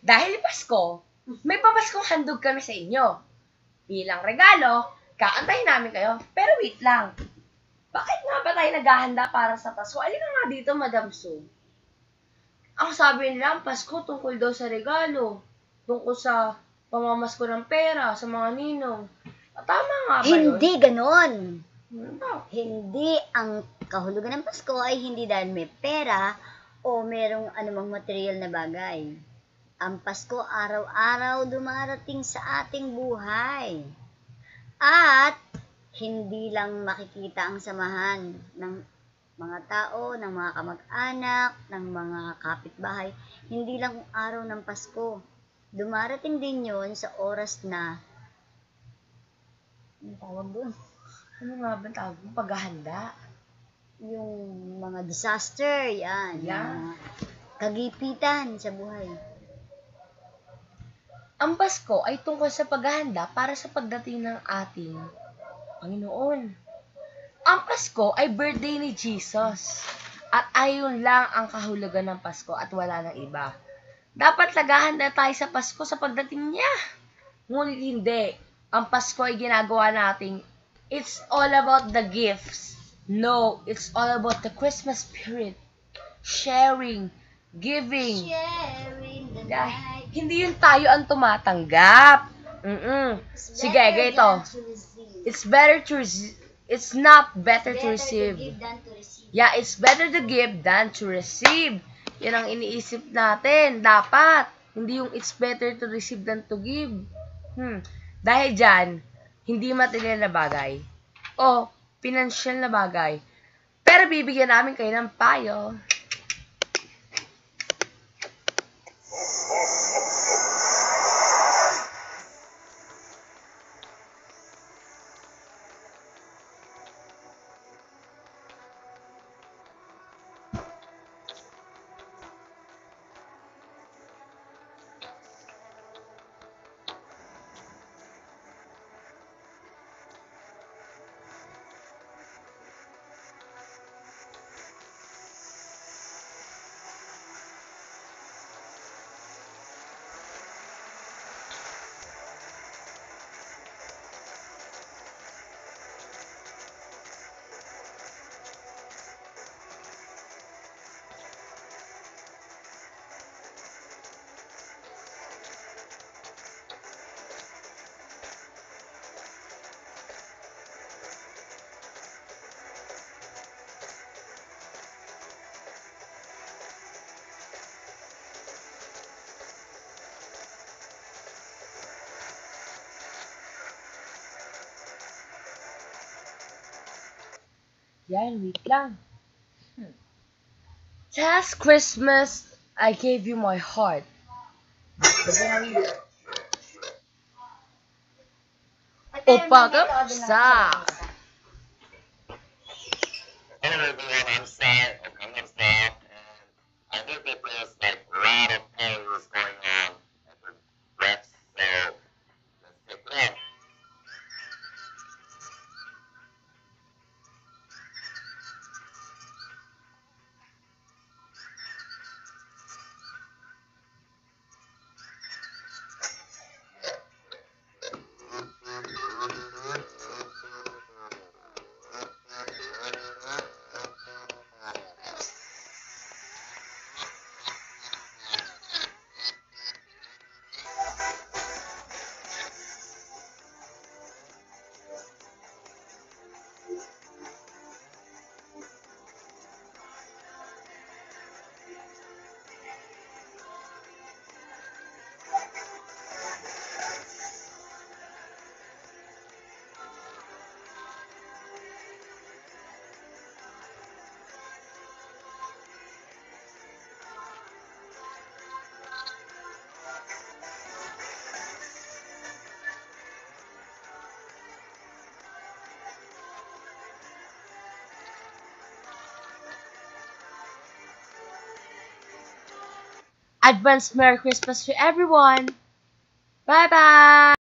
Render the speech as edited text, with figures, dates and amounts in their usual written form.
Dahil Pasko, may papaskong handog kami sa inyo. Bilang regalo, kaantayin namin kayo. Pero wait lang. Bakit nga ba tayo naghahanda para sa Pasko? Alin nga dito, Madam Sue? Ang sabi nila, ang Pasko tungkol daw sa regalo. Tungkol sa pamamasko ng pera sa mga ninong. Tama nga ba yun? Hindi ganon. Ano? Hindi ang kahulugan ng Pasko ay hindi dahil may pera o merong anumang material na bagay. Ang Pasko araw-araw dumarating sa ating buhay. At hindi lang makikita ang samahan ng mga tao, ng mga kamag-anak, ng mga kapitbahay. Hindi lang kung araw ng Pasko. Dumarating din yon sa oras na, ano tawag doon? Ano nga ba tawag mo? Paghahanda? Yung mga disaster, yan. Yeah. Mga kagipitan sa buhay. Ang Pasko ay tungkol sa paghahanda para sa pagdating ng ating Panginoon. Ang Pasko ay birthday ni Jesus. At ayun lang ang kahulugan ng Pasko at wala nang iba. Dapat naghahanda tayo sa Pasko sa pagdating niya. Ngunit hindi. Ang Pasko ay ginagawa nating it's all about the gifts. No, it's all about the Christmas spirit. Sharing, giving. Sharing the Dahil night. hindi yun tayo ang tumatanggap. Sige, ganito. It's better to receive. It's not better to receive. Better to give than to receive. Yeah, it's better to give than to receive. Yan ang iniisip natin. Dapat. Hindi yung it's better to receive than to give. Dahil dyan, hindi material na bagay. O, financial na bagay. Pero bibigyan namin kayo ng payo. Yan, wait lang. Last Christmas, I gave you my heart. Upagapsa. Hello everyone, I'm Sam. I'm Sam. I think that there's like a lot of things going on at the reps, so let's get that. Advance Merry Christmas to everyone. Bye-bye.